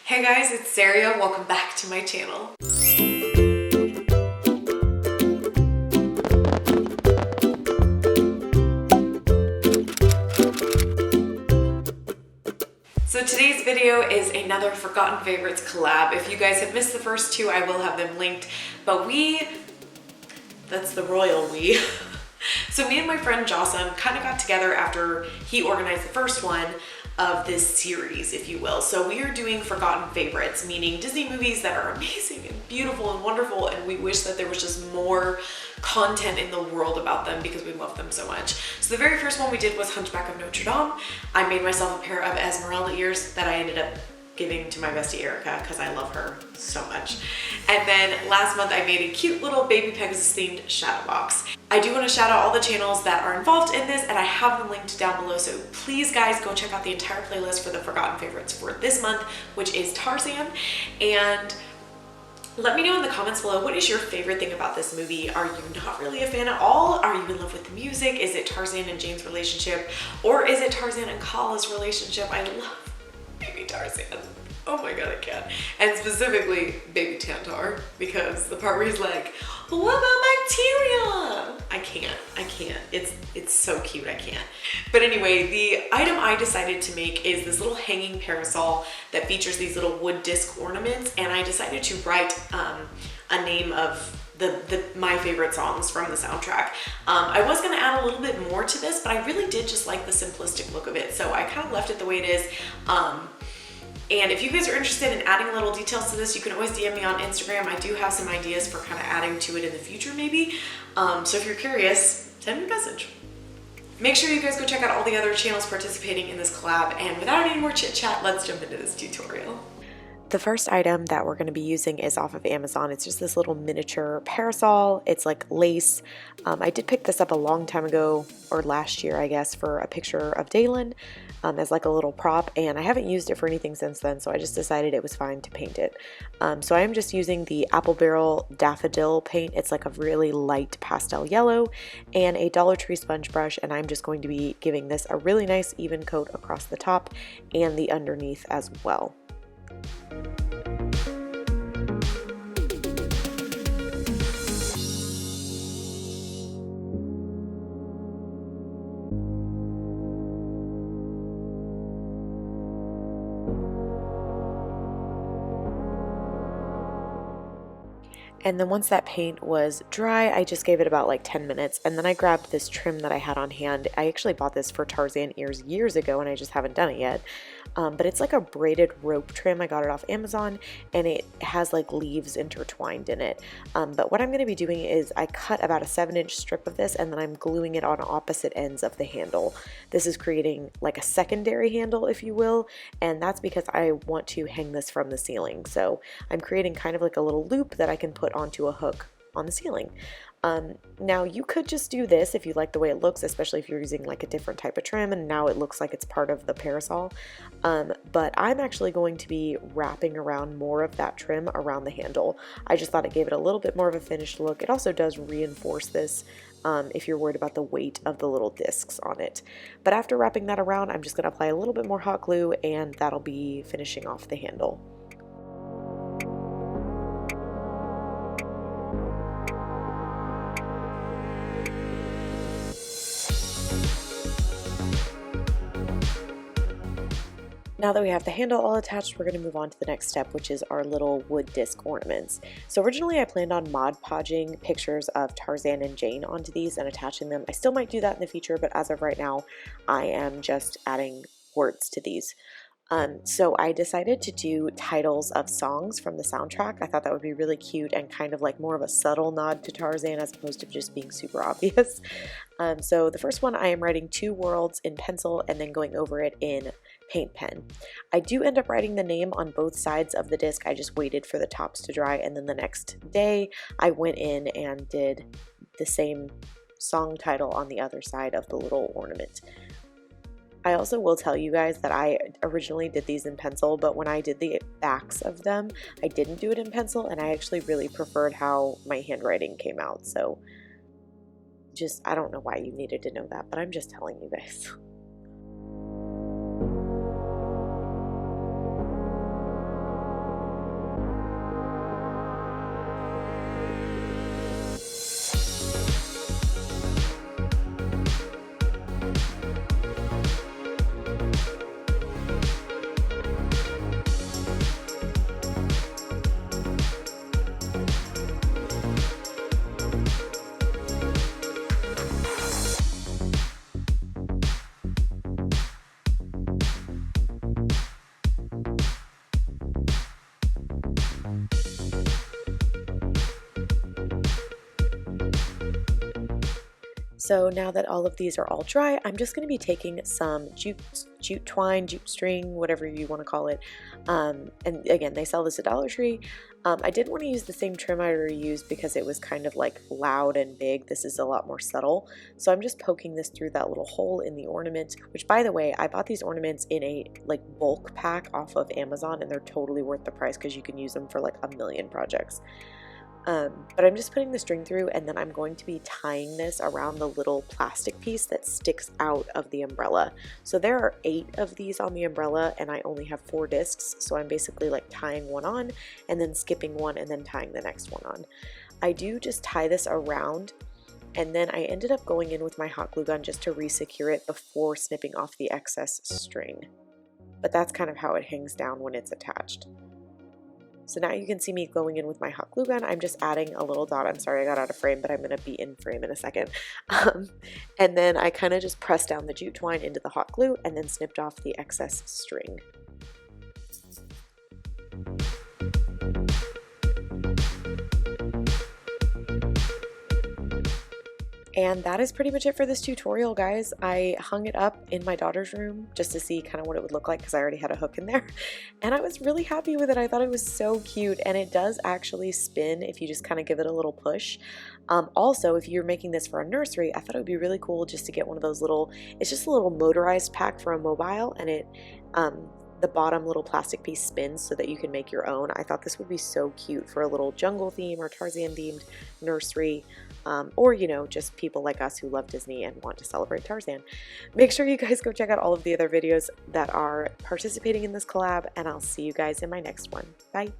Hey guys, it's Saria. Welcome back to my channel. So today's video is another Forgotten Favorites collab. If you guys have missed the first two, I will have them linked, but that's the royal we. So me and my friend Jasem kind of got together after he organized the first one of this series, if you will. So we are doing Forgotten Favorites, meaning Disney movies that are amazing and beautiful and wonderful, and we wish that there was just more content in the world about them because we love them so much. So the very first one we did was Hunchback of Notre Dame. I made myself a pair of Esmeralda ears that I ended up giving to my bestie Erika because I love her so much. And then last month I made a cute little baby Pegasus themed shadow box. I do want to shout out all the channels that are involved in this, and I have them linked down below, so please guys go check out the entire playlist for the Forgotten Favorites for this month, which is Tarzan. And let me know in the comments below, what is your favorite thing about this movie? Are you not really a fan at all? Are you in love with the music? Is it Tarzan and Jane's relationship? Or is it Tarzan and Kala's relationship? I love baby Tarzan. Oh my god, I can't. And specifically baby Tantar, because the part where he's like, what about bacteria? I can't. It's so cute, I can't. But anyway, the item I decided to make is this little hanging parasol that features these little wood disc ornaments, and I decided to write a name of my favorite songs from the soundtrack. I was gonna add a little bit more to this, but I really did just like the simplistic look of it, so I kind of left it the way it is. And if you guys are interested in adding little details to this, you can always DM me on Instagram. I do have some ideas for kind of adding to it in the future maybe. So if you're curious, send me a message. Make sure you guys go check out all the other channels participating in this collab, and without any more chit chat, let's jump into this tutorial. The first item that we're going to be using is off of Amazon. It's just this little miniature parasol. It's like lace. I did pick this up a long time ago, or last year I guess, for a picture of Dalen as like a little prop, and I haven't used it for anything since then, so I just decided it was fine to paint it. So I am just using the Apple Barrel Daffodil paint. It's like a really light pastel yellow, and a Dollar Tree sponge brush, and I'm just going to be giving this a really nice even coat across the top and the underneath as well. And then once that paint was dry, I just gave it about like 10 minutes, and then I grabbed this trim that I had on hand. I actually bought this for Tarzan ears years ago, and I just haven't done it yet. But it's like a braided rope trim. I got it off Amazon, and it has like leaves intertwined in it. But what I'm going to be doing is I cut about a 7-inch strip of this, and then I'm gluing it on opposite ends of the handle. This is creating like a secondary handle, if you will, and that's because I want to hang this from the ceiling. So I'm creating kind of like a little loop that I can put onto a hook on the ceiling. Now you could just do this if you like the way it looks, especially if you're using like a different type of trim and now it looks like it's part of the parasol. But I'm actually going to be wrapping around more of that trim around the handle. I just thought it gave it a little bit more of a finished look. It also does reinforce this if you're worried about the weight of the little discs on it. But after wrapping that around, I'm just going to apply a little bit more hot glue, and that'll be finishing off the handle. Now that we have the handle all attached, we're going to move on to the next step, which is our little wood disc ornaments. So originally I planned on Mod Podging pictures of Tarzan and Jane onto these and attaching them. I still might do that in the future, but as of right now, I am just adding words to these. So I decided to do titles of songs from the soundtrack. I thought that would be really cute and kind of like more of a subtle nod to Tarzan as opposed to just being super obvious. So the first one, I am writing 2 worlds in pencil and then going over it in paint pen. I do end up writing the name on both sides of the disc. I just waited for the tops to dry, and then the next day I went in and did the same song title on the other side of the little ornament. I also will tell you guys that I originally did these in pencil, but when I did the backs of them, I didn't do it in pencil, and I actually really preferred how my handwriting came out. So just, I don't know why you needed to know that, but I'm just telling you guys. So now that all of these are all dry, I'm just going to be taking some jute twine, jute string, whatever you want to call it. And again, they sell this at Dollar Tree. I didn't want to use the same trim I already used because it was kind of like loud and big. This is a lot more subtle. So I'm just poking this through that little hole in the ornament, which, by the way, I bought these ornaments in a like bulk pack off of Amazon, and they're totally worth the price because you can use them for like a million projects. But I'm just putting the string through, and then I'm going to be tying this around the little plastic piece that sticks out of the umbrella. So there are 8 of these on the umbrella, and I only have 4 discs, so I'm basically like tying one on and then skipping one and then tying the next one on. I do just tie this around, and then I ended up going in with my hot glue gun just to re-secure it before snipping off the excess string. But that's kind of how it hangs down when it's attached. So now you can see me going in with my hot glue gun. I'm just adding a little dot. I'm sorry I got out of frame, but I'm going to be in frame in a second. And then I kind of just pressed down the jute twine into the hot glue and then snipped off the excess string. And that is pretty much it for this tutorial, guys. I hung it up in my daughter's room just to see kind of what it would look like because I already had a hook in there. And I was really happy with it. I thought it was so cute, and it does actually spin if you just kind of give it a little push. Also, if you're making this for a nursery, I thought it would be really cool just to get one of those little, it's just a little motorized pack for a mobile, and it, the bottom little plastic piece spins so that you can make your own. I thought this would be so cute for a little jungle theme or Tarzan themed nursery, or you know, just people like us who love Disney and want to celebrate Tarzan. Make sure you guys go check out all of the other videos that are participating in this collab, and I'll see you guys in my next one. Bye!